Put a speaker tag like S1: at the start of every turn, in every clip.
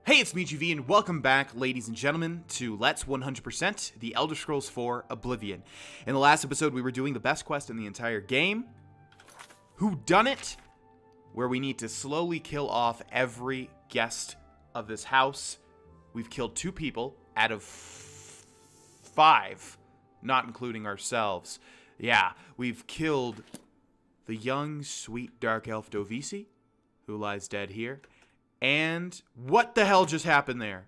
S1: Hey, it's me, GV, and welcome back, ladies and gentlemen, to Let's 100% The Elder Scrolls 4 Oblivion. In the last episode, we were doing the best quest in the entire game, Whodunit, where we need to slowly kill off every guest of this house. We've killed 2 people out of 5, not including ourselves. Yeah, we've killed the young, sweet dark elf Dovisi, who lies dead here. And what the hell just happened there?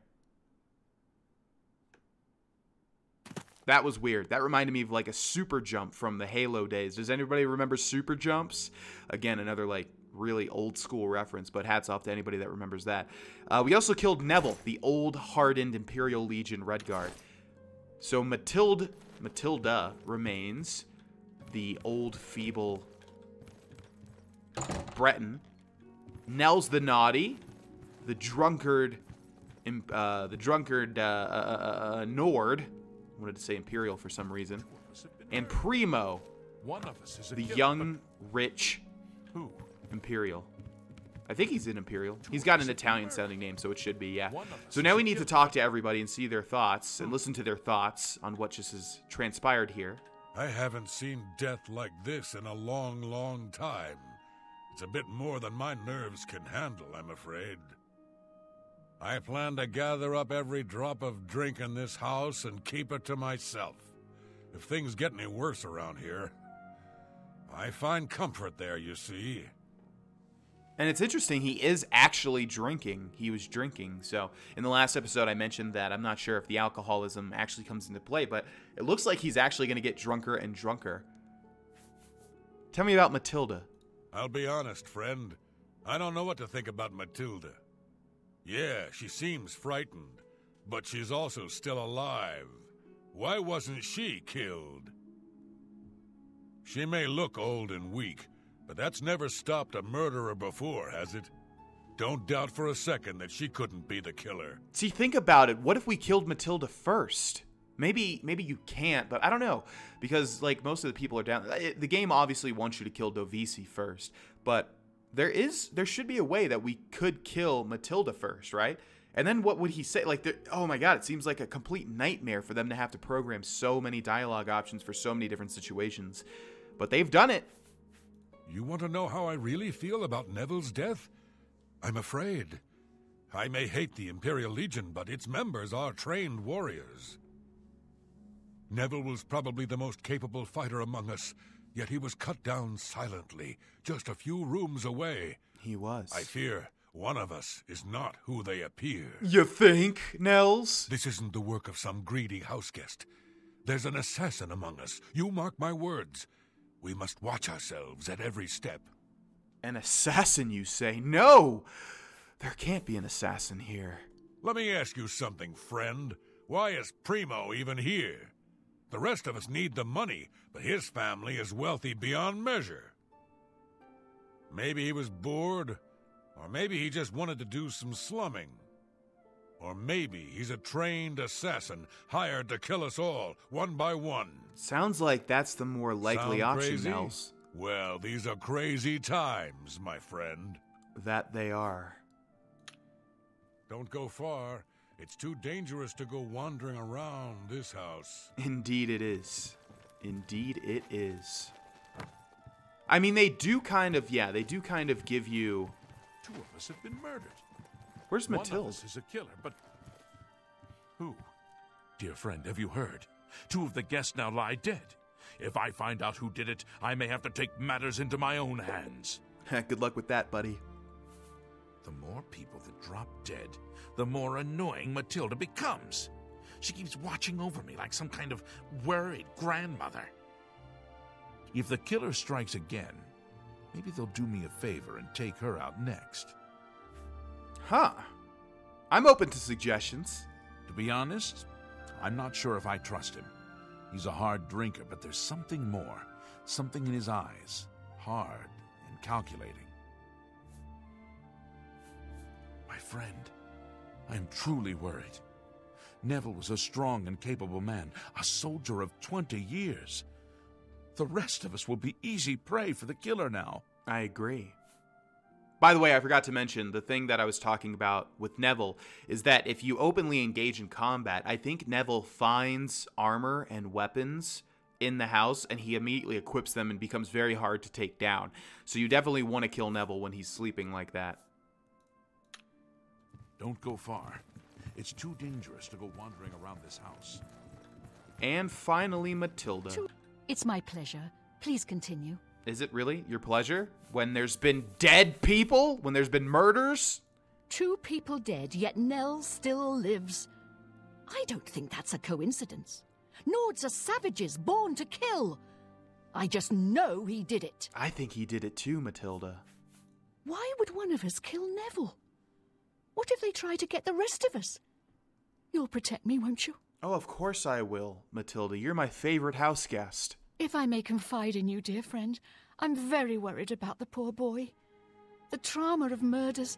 S1: That was weird. That reminded me of like a super jump from the Halo days. Does anybody remember super jumps? Again, another like really old school reference, but hats off to anybody that remembers that. We also killed Neville, the old hardened Imperial Legion Redguard. So Matilda remains, the old feeble Breton. Nell's the naughty. The drunkard Nord. I wanted to say Imperial for some reason. And Primo, the young, rich Imperial. I think he's an Imperial. He's got an Italian-sounding name, so it should be, yeah. So now we need to talk to everybody and see their thoughts and listen to their thoughts on what just has transpired here.
S2: I haven't seen death like this in a long, long time. It's a bit more than my nerves can handle, I'm afraid. I plan to gather up every drop of drink in this house and keep it to myself. If things get any worse around here, I find comfort there, you see.
S1: And it's interesting, he is actually drinking. He was drinking. So in the last episode, I mentioned that I'm not sure if the alcoholism actually comes into play, but it looks like he's actually going to get drunker and drunker. Tell me about Matilda.
S2: I'll be honest, friend. I don't know what to think about Matilda. Yeah, she seems frightened, but she's also still alive. Why wasn't she killed? She may look old and weak, but that's never stopped a murderer before, has it? Don't doubt for a second that she couldn't be the killer.
S1: See, think about it. What if we killed Matilda first? Maybe you can't, but I don't know. Because, like, most of the people are down. The game obviously wants you to kill Dovisi first, but there should be a way that we could kill Matilda first, right? And then what would he say? Like, oh my god, it seems like a complete nightmare for them to have to program so many dialogue options for so many different situations. But they've done it.
S2: You want to know how I really feel about Neville's death? I'm afraid. I may hate the Imperial Legion, but its members are trained warriors. Neville was probably the most capable fighter among us, yet he was cut down silently, just a few rooms away.
S1: He was.
S2: I fear one of us is not who they appear.
S1: You think, Nels?
S2: This isn't the work of some greedy houseguest. There's an assassin among us. You mark my words. We must watch ourselves at every step.
S1: An assassin, you say? No! There can't be an assassin here.
S2: Let me ask you something, friend. Why is Primo even here? The rest of us need the money, but his family is wealthy beyond measure. Maybe he was bored, or maybe he just wanted to do some slumming. Or maybe he's a trained assassin hired to kill us all, one by one.
S1: Sounds like that's the more likely
S2: Sound
S1: option,
S2: crazy?
S1: Nels.
S2: Well, these are crazy times, my friend.
S1: That they are.
S2: Don't go far. It's too dangerous to go wandering around this house.
S1: Indeed it is. Indeed it is. I mean, they do kind of give you...
S3: 2 of us have been murdered.
S1: Where's
S3: One
S1: Matilda?
S3: of us is a killer, but... Who? Dear friend, have you heard? 2 of the guests now lie dead. If I find out who did it, I may have to take matters into my own hands.
S1: Good luck with that, buddy.
S3: The more people that drop dead, the more annoying Matilda becomes. She keeps watching over me like some kind of worried grandmother. If the killer strikes again, maybe they'll do me a favor and take her out next.
S1: Huh. I'm open to suggestions.
S3: To be honest, I'm not sure if I trust him. He's a hard drinker, but there's something more. Something in his eyes. Hard and calculating. My friend, I am truly worried. Neville was a strong and capable man, a soldier of 20 years. The rest of us will be easy prey for the killer now.
S1: I agree. By the way, I forgot to mention, the thing that I was talking about with Neville is that if you openly engage in combat, I think Neville finds armor and weapons in the house, and he immediately equips them and becomes very hard to take down. So you definitely want to kill Neville when he's sleeping like that.
S3: Don't go far. It's too dangerous to go wandering around this house.
S1: And finally, Matilda.
S4: It's my pleasure. Please continue.
S1: Is it really your pleasure? When there's been dead people? When there's been murders?
S4: 2 people dead, yet Nell still lives. I don't think that's a coincidence. Nords are savages born to kill. I just know he did it.
S1: I think he did it too, Matilda.
S4: Why would one of us kill Neville? What if they try to get the rest of us? You'll protect me, won't you?
S1: Oh, of course I will, Matilda. You're my favorite house guest.
S4: If I may confide in you, dear friend, I'm very worried about the poor boy. The trauma of murders,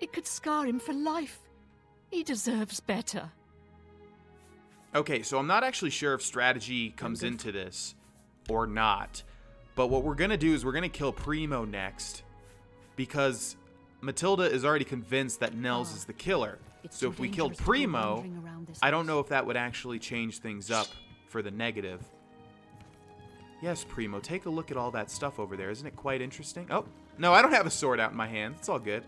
S4: it could scar him for life. He deserves better.
S1: Okay, so I'm not actually sure if strategy comes into this or not. But what we're going to do is we're going to kill Primo next. Because Matilda is already convinced that Nels is the killer. So if we killed Primo, I don't know if that would actually change things up for the negative. Yes, Primo, take a look at all that stuff over there. Isn't it quite interesting? Oh, no, I don't have a sword out in my hand. It's all good.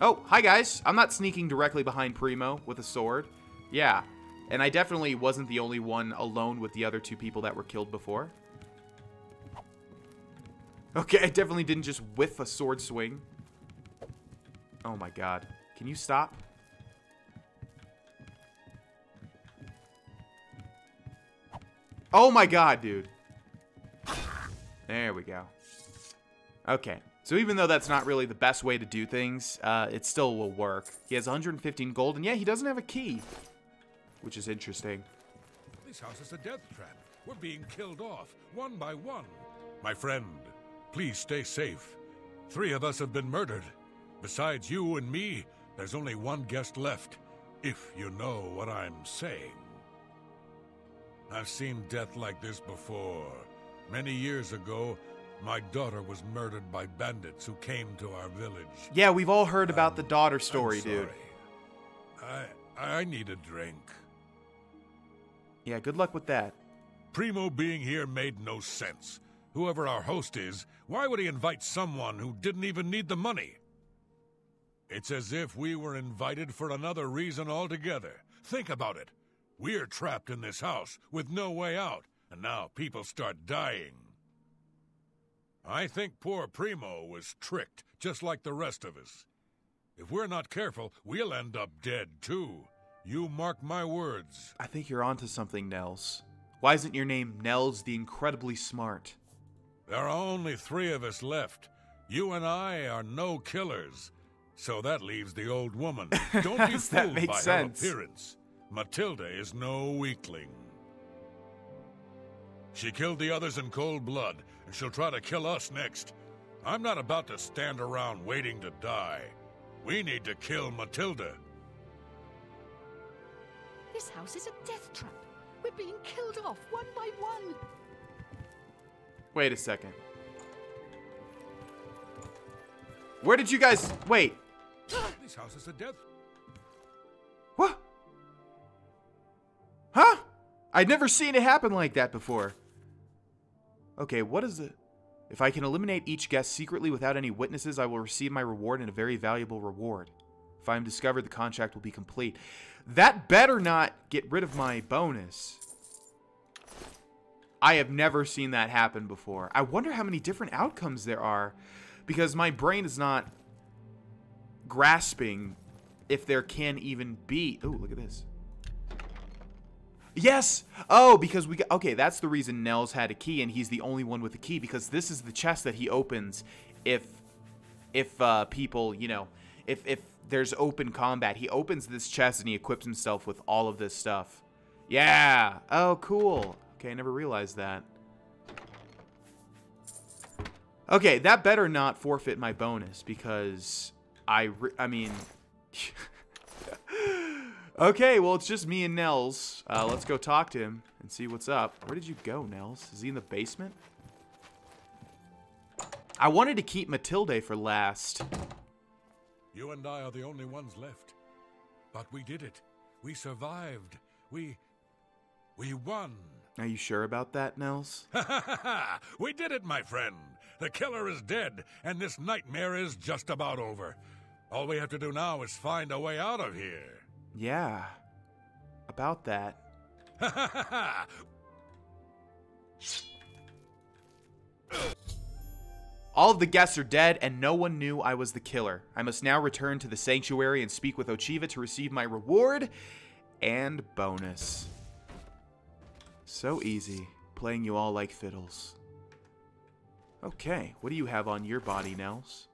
S1: Oh, hi, guys. I'm not sneaking directly behind Primo with a sword. Yeah, and I definitely wasn't the only one alone with the other 2 people that were killed before. Okay, I definitely didn't just whiff a sword swing. Oh, my God. Can you stop? Oh, my God, dude. There we go. Okay, so even though that's not really the best way to do things, it still will work. He has 115 gold, and yeah, he doesn't have a key, which is interesting.
S2: This house is a death trap. We're being killed off, one by one. My friend, please stay safe. 3 of us have been murdered. Besides you and me, there's only 1 guest left, if you know what I'm saying. I've seen death like this before. Many years ago, my daughter was murdered by bandits who came to our village.
S1: Yeah, we've all heard about the daughter story,
S2: I'm sorry.
S1: dude.
S2: I need a drink.
S1: Yeah, good luck with that.
S2: Primo being here made no sense. Whoever our host is, why would he invite someone who didn't even need the money? It's as if we were invited for another reason altogether. Think about it. We're trapped in this house with no way out, and now people start dying. I think poor Primo was tricked, just like the rest of us. If we're not careful, we'll end up dead, too. You mark my words.
S1: I think you're onto something, Nels. Why isn't your name Nels the Incredibly Smart?
S2: There are only 3 of us left. You and I are no killers. So that leaves the old woman. Don't be fooled by her appearance. Matilda is no weakling. She killed the others in cold blood, and she'll try to kill us next. I'm not about to stand around waiting to die. We need to kill Matilda.
S4: This house is a death trap. We're being killed off one by one.
S1: Wait a second. Where did you guys... Wait.
S2: This house is a death...
S1: What? Huh? I'd never seen it happen like that before. Okay, what is it? If I can eliminate each guest secretly without any witnesses, I will receive my reward and a very valuable reward. If I am discovered, the contract will be complete. That better not get rid of my bonus. I have never seen that happen before. I wonder how many different outcomes there are, because my brain is not grasping if there can even be... Oh, look at this. Yes! Oh, because we got... Okay, that's the reason Nels had a key, and he's the only one with a key, because this is the chest that he opens if people, you know, if there's open combat. He opens this chest, and he equips himself with all of this stuff. Yeah! Oh, cool. Okay, I never realized that. Okay, that better not forfeit my bonus, because I mean... Okay, well, it's just me and Nels. Let's go talk to him and see what's up. Where did you go, Nels? Is he in the basement? I wanted to keep Matilde for last.
S2: You and I are the only ones left. But we did it. We survived. We won.
S1: Are you sure about that, Nels?
S2: Ha ha ha ha! We did it, my friend. The killer is dead, and this nightmare is just about over. All we have to do now is find a way out of here.
S1: Yeah, about that.
S2: Ha ha ha ha!
S1: All of the guests are dead, and no one knew I was the killer. I must now return to the sanctuary and speak with Ochiva to receive my reward and bonus. So easy, playing you all like fiddles. Okay, what do you have on your body, Nels?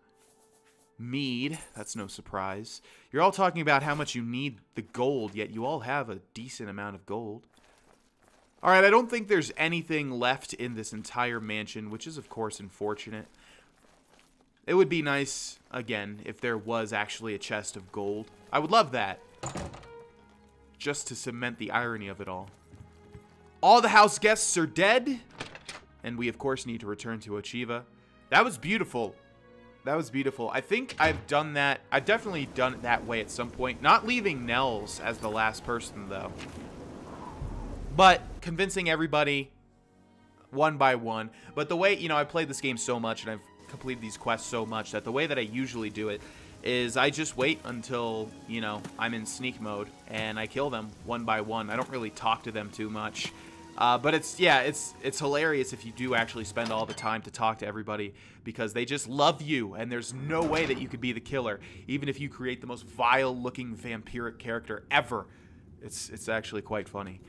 S1: Mead, that's no surprise. You're all talking about how much you need the gold, yet you all have a decent amount of gold. Alright, I don't think there's anything left in this entire mansion, which is of course unfortunate. It would be nice, again, if there was actually a chest of gold. I would love that. Just to cement the irony of it all. All the house guests are dead. And we, of course, need to return to Ochiva. That was beautiful. That was beautiful. I think I've done that. I've definitely done it that way at some point. Not leaving Nels as the last person, though. But convincing everybody one by one. But the way, I played this game so much and I've completed these quests so much that the way that I usually do it is I just wait until, I'm in sneak mode and I kill them one by one. I don't really talk to them too much. But it's hilarious if you do actually spend all the time to talk to everybody because they just love you and there's no way that you could be the killer. Even if you create the most vile looking vampiric character ever. It's actually quite funny.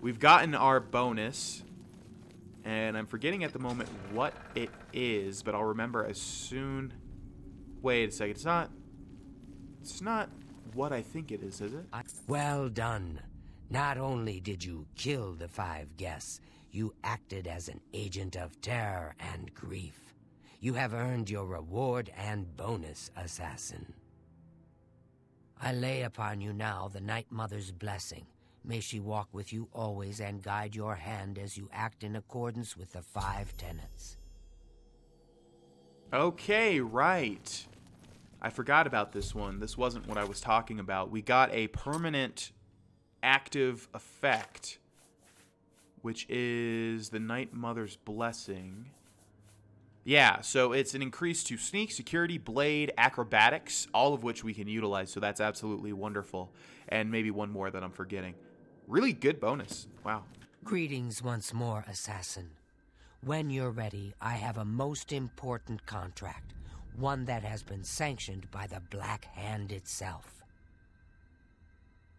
S1: We've gotten our bonus. And I'm forgetting at the moment what it is, but I'll remember as soon. Wait a second. It's not what I think it is it?
S5: Well done. Not only did you kill the 5 guests, you acted as an agent of terror and grief. You have earned your reward and bonus, assassin. I lay upon you now the Night Mother's blessing. May she walk with you always and guide your hand as you act in accordance with the 5 tenets.
S1: Okay, right. I forgot about this one. This wasn't what I was talking about. We got a permanent active effect, which is the Night Mother's blessing. Yeah, so it's an increase to sneak, security, blade, acrobatics, all of which we can utilize, so that's absolutely wonderful. And maybe one more that I'm forgetting. Really good bonus. Wow.
S5: Greetings once more, assassin. When you're ready, I have a most important contract, one that has been sanctioned by the Black Hand itself.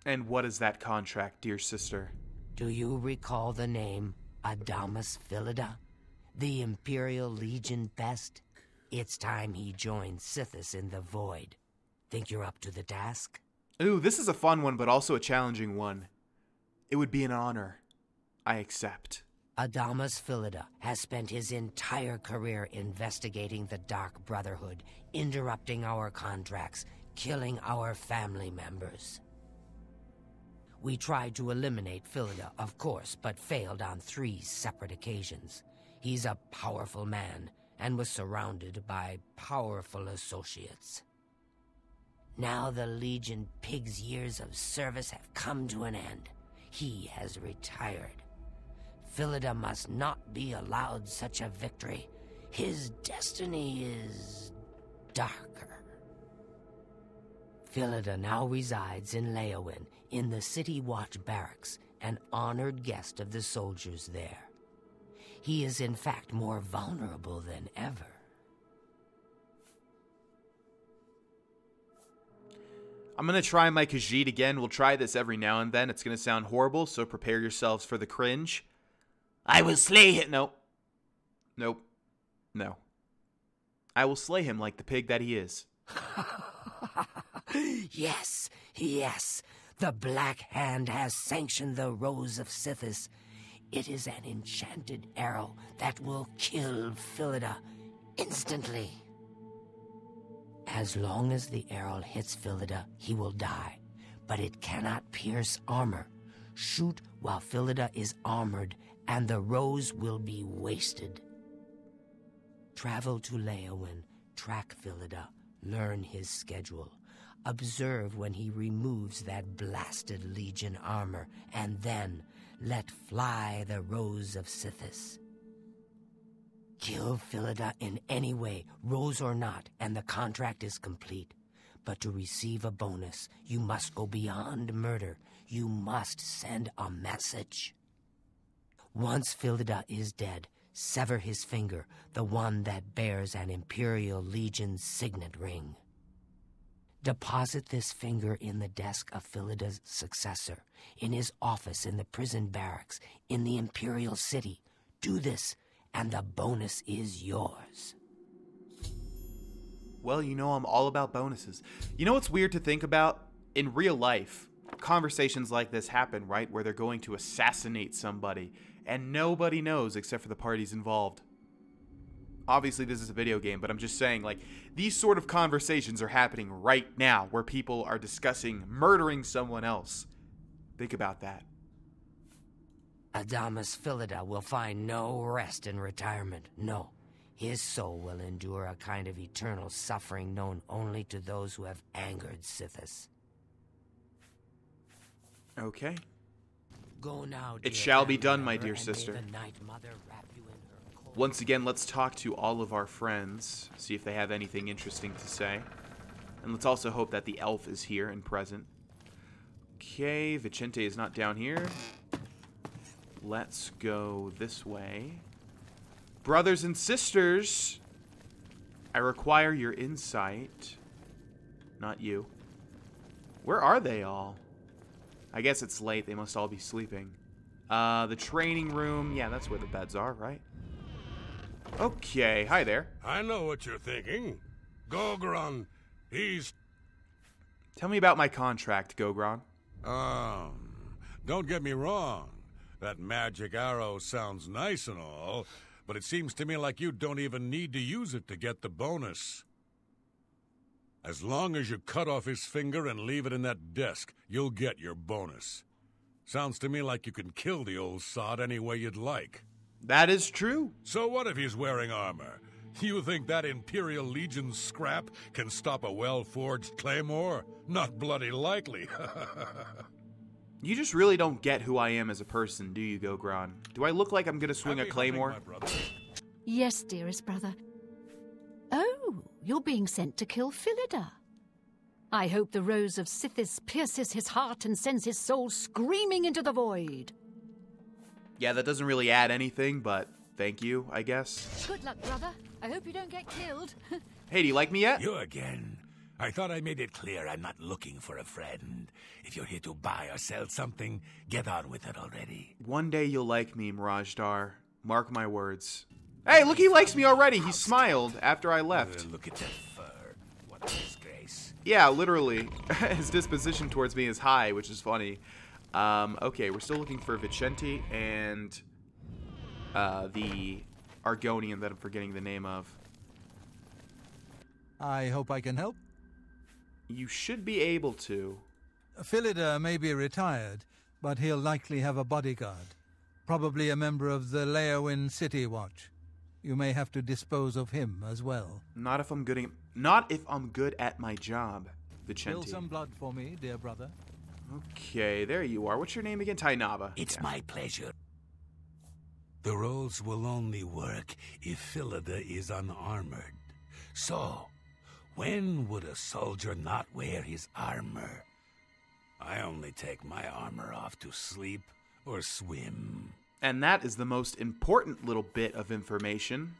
S1: And what is that contract, dear sister?
S5: Do you recall the name Adamus Phillida? The Imperial Legion best? It's time he joined Sethos in the Void. Think you're up to the task?
S1: Ooh, this is a fun one, but also a challenging one. It would be an honor. I accept.
S5: Adamus Phillida has spent his entire career investigating the Dark Brotherhood, interrupting our contracts, killing our family members. We tried to eliminate Phillida, of course, but failed on 3 separate occasions. He's a powerful man and was surrounded by powerful associates. Now the Legion Pig's years of service have come to an end. He has retired. Phillida must not be allowed such a victory. His destiny is darker. Phillida now resides in Leowin, in the City Watch Barracks, an honored guest of the soldiers there. He is in fact more vulnerable than ever.
S1: I'm going to try my Khajiit again. We'll try this every now and then. It's going to sound horrible, so prepare yourselves for the cringe. I will slay him. Nope. Nope. No. I will slay him like the pig that he is.
S5: Yes, yes. The Black Hand has sanctioned the Rose of Sethos. It is an enchanted arrow that will kill Phillida instantly. As long as the arrow hits Phillida, he will die. But it cannot pierce armor. Shoot while Phillida is armored, and the rose will be wasted. Travel to Leowin, track Phillida, learn his schedule. Observe when he removes that blasted Legion armor, and then let fly the Rose of Sethos. Kill Phillida in any way, rose or not, and the contract is complete. But to receive a bonus, you must go beyond murder. You must send a message. Once Phillida is dead, sever his finger, the one that bears an Imperial Legion signet ring. Deposit this finger in the desk of Phillida's successor, in his office in the prison barracks, in the Imperial City. Do this, and the bonus is yours.
S1: Well, you know I'm all about bonuses. You know what's weird to think about? In real life, conversations like this happen, right? Where they're going to assassinate somebody, and nobody knows except for the parties involved. Obviously, this is a video game, but I'm just saying, like, these sort of conversations are happening right now, where people are discussing murdering someone else. Think about that.
S5: Adamus Phillida will find no rest in retirement. No. His soul will endure a kind of eternal suffering known only to those who have angered Sethos.
S1: Okay.
S5: Go now,
S1: It
S5: dear
S1: shall be
S5: family
S1: done, my
S5: member,
S1: dear
S5: and may
S1: sister.
S5: the Night Mother wrap you in her cold.
S1: Once again, let's talk to all of our friends, see if they have anything interesting to say. And let's also hope that the elf is here and present. Okay, Vicente is not down here. Let's go this way. Brothers and sisters, I require your insight. Not you. Where are they all? I guess it's late. They must all be sleeping. The training room. Yeah, that's where the beds are, right? Okay, hi there.
S2: I know what you're thinking. Gogron, he's...
S1: Tell me about my contract, Gogron.
S2: Don't get me wrong. That magic arrow sounds nice and all, but it seems to me like you don't even need to use it to get the bonus. As long as you cut off his finger and leave it in that desk, you'll get your bonus. Sounds to me like you can kill the old sod any way you'd like.
S1: That is true.
S2: So what if he's wearing armor? You think that Imperial Legion scrap can stop a well-forged claymore? Not bloody likely.
S1: You just really don't get who I am as a person, do you, Gogron? Do I look like I'm gonna swing a
S2: Happy hunting,
S1: claymore?
S2: my brother.
S4: Yes, dearest brother. Oh, you're being sent to kill Phillida. I hope the Rose of Sethos pierces his heart and sends his soul screaming into the void.
S1: Yeah, that doesn't really add anything, but thank you, I guess.
S4: Good luck, brother. I hope you don't get killed.
S1: Hey, do you like me yet?
S6: You again. I thought I made it clear I'm not looking for a friend. If you're here to buy or sell something, get on with it already.
S1: One day you'll like me, Mirajdar. Mark my words. Hey, look, he likes me already. He smiled after I left.
S6: Look at that fur. What a disgrace.
S1: Yeah, literally. His disposition towards me is high, which is funny. Okay, we're still looking for Vicente and the Argonian that I'm forgetting the name of.
S7: I hope I can help.
S1: You should be able to.
S7: Phillida may be retired, but he'll likely have a bodyguard. Probably a member of the Leowin City Watch. You may have to dispose of him as well.
S1: Not if I'm good at my job, Vicente.
S7: Spill some blood for me, dear brother.
S1: Okay, there you are. What's your name again? Tainaba.
S6: It's my pleasure. The roles will only work if Phillida is unarmored. So, when would a soldier not wear his armor? I only take my armor off to sleep or swim.
S1: And that is the most important little bit of information.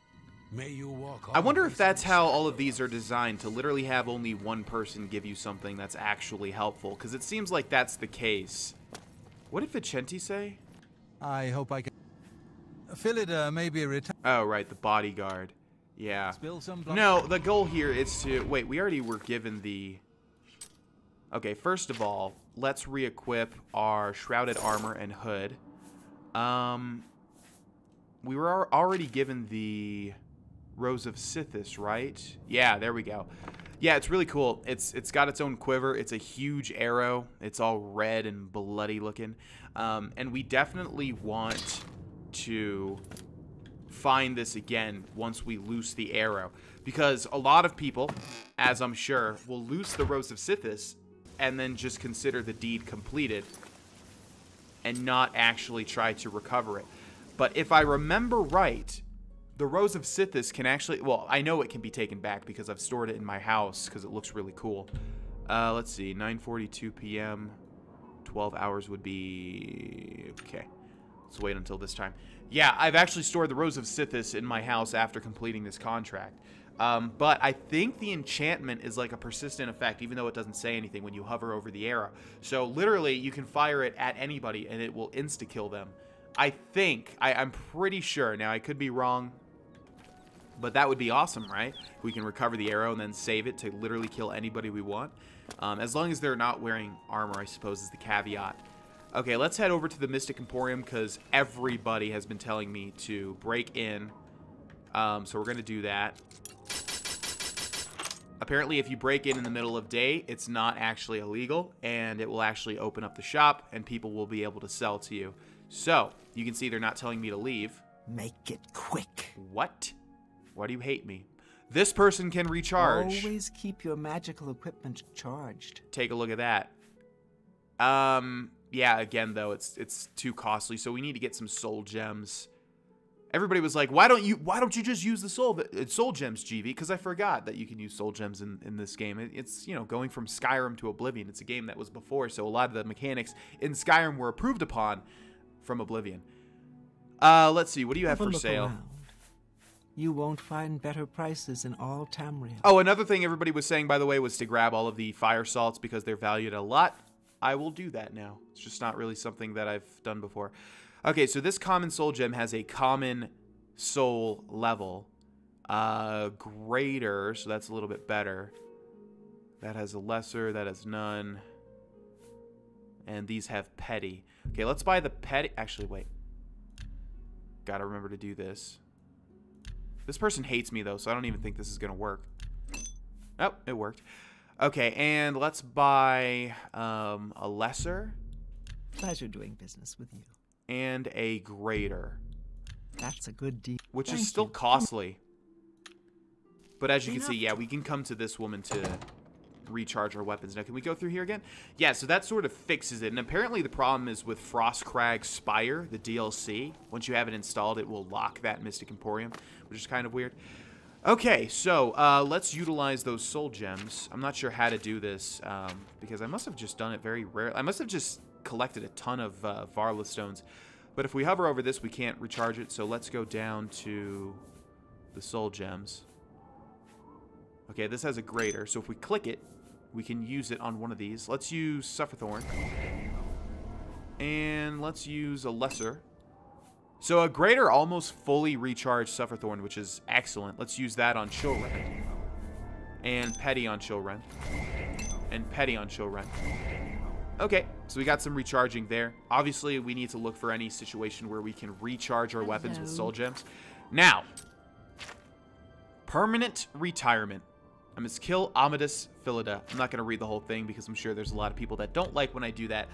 S6: May you walk.
S1: I wonder if
S6: always
S1: that's
S6: in
S1: how all of
S6: shadows.
S1: these are designed, to literally have only one person give you something that's actually helpful, because it seems like that's the case. What did Vicente say?
S7: I hope I can... Phillida may be retired.
S1: Oh, right, the bodyguard. Yeah.
S7: Spill some blood.
S1: No, the goal here is to... Wait, we already were given the... Okay, first of all, let's re-equip our shrouded armor and hood. We were already given the Rose of Sethos, right? Yeah, there we go. Yeah, it's really cool. It's got its own quiver. It's a huge arrow. It's all red and bloody looking. And we definitely want to find this again once we loose the arrow. Because a lot of people, as I'm sure, will loose the Rose of Sethos and then just consider the deed completed and not actually try to recover it. But if I remember right, the Rose of Sethos can actually... Well, I know it can be taken back because I've stored it in my house because it looks really cool. Let's see. 9:42 p.m. 12 hours would be... Okay. Let's wait until this time. Yeah, I've actually stored the Rose of Sethos in my house after completing this contract. But I think the enchantment is like a persistent effect, even though it doesn't say anything when you hover over the arrow. So literally, you can fire it at anybody, and it will insta-kill them. I think. I'm pretty sure. Now, I could be wrong. But that would be awesome, right? We can recover the arrow and then save it to literally kill anybody we want. As long as they're not wearing armor, I suppose, is the caveat. Okay, let's head over to the Mystic Emporium because everybody has been telling me to break in. So we're going to do that. Apparently, if you break in the middle of day, it's not actually illegal, and it will actually open up the shop, and people will be able to sell to you. So, you can see they're not telling me to leave.
S8: Make it quick.
S1: What? Why do you hate me? This person can recharge.
S8: Always keep your magical equipment charged.
S1: Take a look at that. Yeah, again, though, it's too costly, so we need to get some soul gems. Everybody was like, why don't you just use the soul gems, GV? Because I forgot that you can use soul gems in this game. It's, you know, going from Skyrim to Oblivion. It's a game that was before, so a lot of the mechanics in Skyrim were approved upon from Oblivion. Let's see, what do you have for sale?
S8: Around. You won't find better prices in all Tamriel.
S1: Oh, another thing everybody was saying, by the way, was to grab all of the fire salts because they're valued a lot. I will do that now. It's just not really something that I've done before. Okay, so this common soul gem has a common soul level. Greater, so that's a little bit better. That has a lesser, that has none. And these have petty. Okay, let's buy the petty. Actually, wait. Gotta remember to do this. This person hates me, though, so I don't even think this is gonna work. Oh, it worked. Okay, and let's buy a lesser.
S8: Pleasure doing business with you.
S1: And a greater.
S8: That's a good deal.
S1: Which is still costly. But as you can see, yeah, we can come to this woman to recharge our weapons. Now, can we go through here again? Yeah, so that sort of fixes it. And apparently the problem is with Frostcrag Spire, the DLC. Once you have it installed, it will lock that Mystic Emporium, which is kind of weird. Okay, so let's utilize those soul gems. I'm not sure how to do this because I must have just done it very rarely. I must have just collected a ton of Varla stones. But if we hover over this, we can't recharge it. So let's go down to the soul gems. Okay, this has a greater. So if we click it, we can use it on one of these. Let's use Sufferthorn. And let's use a lesser. So a greater almost fully recharged Sufferthorn, which is excellent. Let's use that on Chillren. And Petty on Chillren. And Petty on Chillren. Okay, so we got some recharging there. Obviously, we need to look for any situation where we can recharge our weapons with soul gems. Now, permanent retirement. I must kill Adamus Phillida. I'm not going to read the whole thing because I'm sure there's a lot of people that don't like when I do that.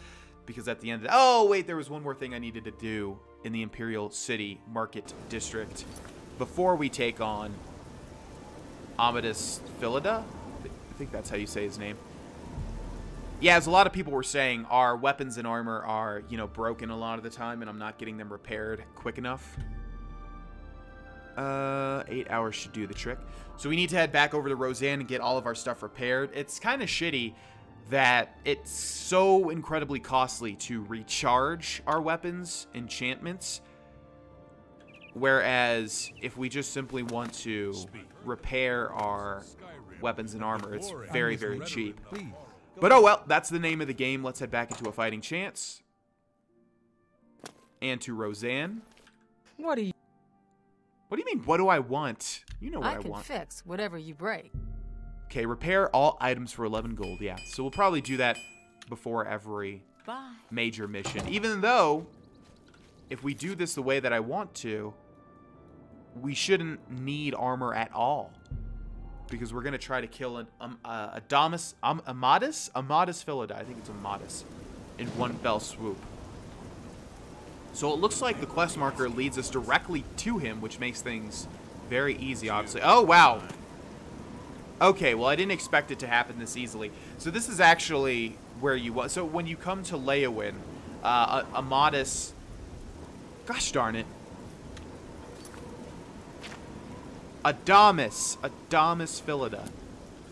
S1: Because at the end of the... Oh, wait, there was one more thing I needed to do in the Imperial City Market District before we take on Adamus Phillida. I think that's how you say his name. Yeah, as a lot of people were saying, our weapons and armor are, you know, broken a lot of the time, and I'm not getting them repaired quick enough. 8 hours should do the trick. So we need to head back over to Roseanne and get all of our stuff repaired. It's kind of shitty that it's so incredibly costly to recharge our weapons, enchantments. Whereas, if we just simply want to repair our weapons and armor, it's very, very cheap. But oh well, that's the name of the game. Let's head back into a fighting chance. And to Roseanne.
S9: What do you
S1: mean, what do I want? You know what I
S9: can
S1: want.
S9: fix whatever you break.
S1: Okay, repair all items for 11 gold. Yeah, so we'll probably do that before every major mission. Even though, if we do this the way that I want to, we shouldn't need armor at all. Because we're going to try to kill an Adamus Phillida. I think it's Adamus. In one fell swoop. So it looks like the quest marker leads us directly to him, which makes things very easy, obviously. Oh, wow. Okay, well, I didn't expect it to happen this easily. So this is actually where you was. So when you come to Leyawiin, Adamus... Gosh darn it. Adamus Phillida.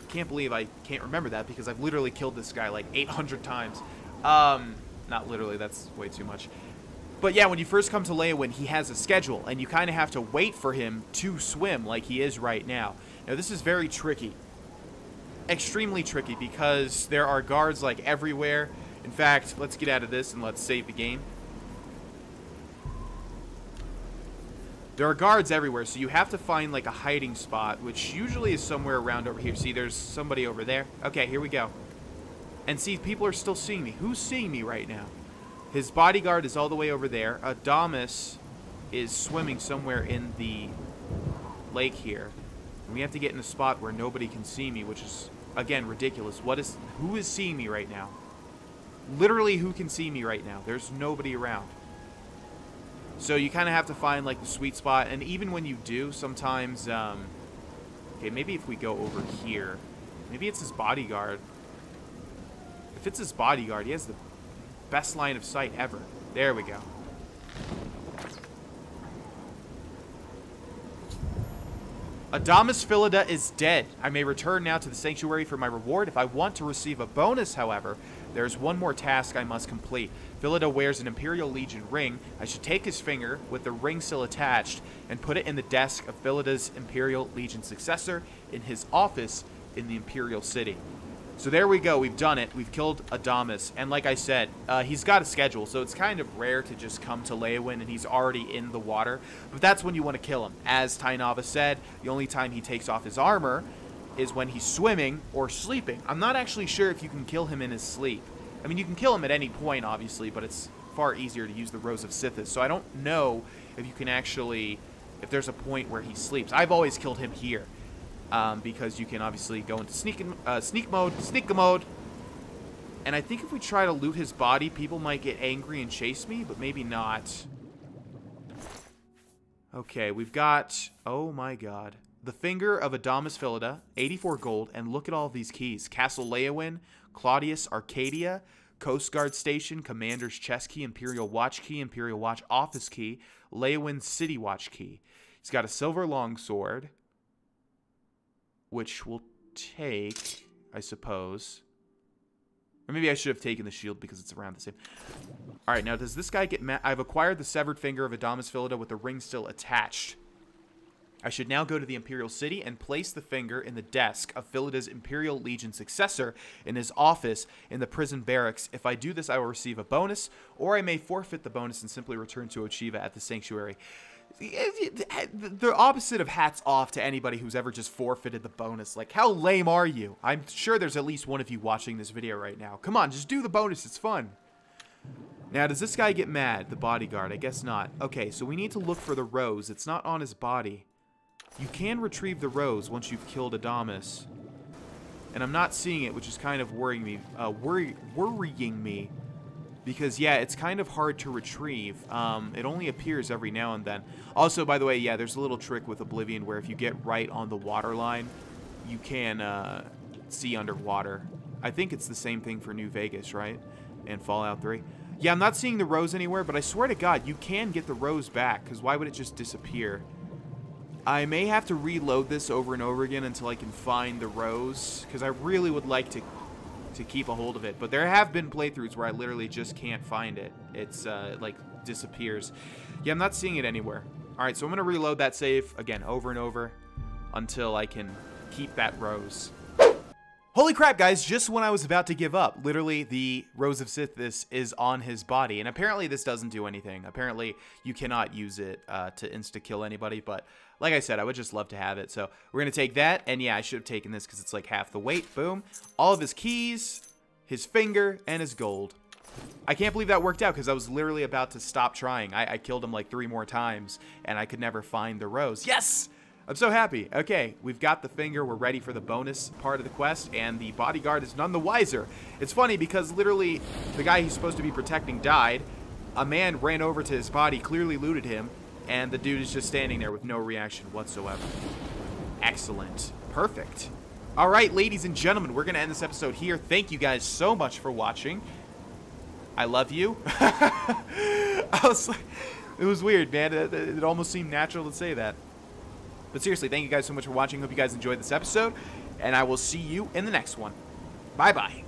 S1: Can't believe I can't remember that because I've literally killed this guy like 800 times. Not literally, that's way too much. But yeah, when you first come to Leyawiin, he has a schedule, and you kind of have to wait for him to swim like he is right now. Now, this is very tricky. Extremely tricky because there are guards like everywhere. In fact, let's get out of this and let's save the game. There are guards everywhere, so you have to find like a hiding spot, which usually is somewhere around over here. See, there's somebody over there. Okay, here we go. And see, people are still seeing me. Who's seeing me right now? His bodyguard is all the way over there. Adamus is swimming somewhere in the lake here. And we have to get in a spot where nobody can see me, which is, again, ridiculous. Who is seeing me right now? Literally, who can see me right now? There's nobody around. So you kind of have to find, like, the sweet spot. And even when you do, sometimes, okay, maybe if we go over here. Maybe it's his bodyguard. If it's his bodyguard, he has the best line of sight ever. There we go. Adamus Phillida is dead. I may return now to the sanctuary for my reward. If I want to receive a bonus, however, there's one more task I must complete. Phillida wears an Imperial Legion ring. I should take his finger, with the ring still attached, and put it in the desk of Phillida's Imperial Legion successor in his office in the Imperial City. So there we go. We've done it. We've killed Adamus. And like I said, he's got a schedule, so it's kind of rare to just come to Leyawiin and he's already in the water. But that's when you want to kill him. As Tainava said, the only time he takes off his armor is when he's swimming or sleeping. I'm not actually sure if you can kill him in his sleep. I mean, you can kill him at any point, obviously, but it's far easier to use the Rose of Sethos. So I don't know if you can actually, if there's a point where he sleeps. I've always killed him here. Because you can obviously go into sneak mode. And I think if we try to loot his body, people might get angry and chase me, but maybe not. Okay, we've got, oh my god, the finger of Adamus Phillida, 84 gold, and look at all these keys. Castle Leyawiin, Claudius Arcadia, Coast Guard Station, Commander's Chess Key, Imperial Watch Office Key, Leyawiin City Watch Key. He's got a silver longsword, which we'll take, I suppose. Or maybe I should have taken the shield because it's around the same. All right, now does this guy get mad? I've acquired the severed finger of Adamus Phillida with the ring still attached. I should now go to the Imperial City and place the finger in the desk of Phillida's Imperial Legion successor in his office in the prison barracks. If I do this, I will receive a bonus, or I may forfeit the bonus and simply return to Ochiva at the sanctuary. The opposite of hats off to anybody who's ever just forfeited the bonus. Like, how lame are you? I'm sure there's at least one of you watching this video right now. Come on, just do the bonus. It's fun. Now, does this guy get mad? The bodyguard? I guess not. Okay, so we need to look for the rose. It's not on his body. You can retrieve the rose once you've killed Adamus. And I'm not seeing it, which is kind of worrying me. Worrying me. Because, yeah, it's kind of hard to retrieve. It only appears every now and then. Also, by the way, yeah, there's a little trick with Oblivion where if you get right on the water line, you can see underwater. I think it's the same thing for New Vegas, right? And Fallout 3. Yeah, I'm not seeing the rose anywhere, but I swear to God, you can get the rose back, because why would it just disappear? I may have to reload this over and over again until I can find the rose, because I really would like to keep a hold of it. But there have been playthroughs where I literally just can't find it. It's, like, disappears. Yeah, I'm not seeing it anywhere. Alright, so I'm going to reload that save, again, over and over, until I can keep that rose. Holy crap, guys, just when I was about to give up, literally the Rose of Sethos is on his body. And apparently this doesn't do anything. Apparently you cannot use it to insta-kill anybody. But like I said, I would just love to have it. So we're going to take that. And yeah, I should have taken this because it's like half the weight. Boom. All of his keys, his finger, and his gold. I can't believe that worked out because I was literally about to stop trying. I killed him like 3 more times and I could never find the rose. Yes! I'm so happy. Okay, we've got the finger. We're ready for the bonus part of the quest, and the bodyguard is none the wiser. It's funny because literally the guy he's supposed to be protecting died, a man ran over to his body, clearly looted him, and the dude is just standing there with no reaction whatsoever. Excellent. Perfect. All right, ladies and gentlemen, we're going to end this episode here. Thank you guys so much for watching. I love you. It was weird, man. It almost seemed natural to say that. But seriously, thank you guys so much for watching. Hope you guys enjoyed this episode, and I will see you in the next one. Bye-bye.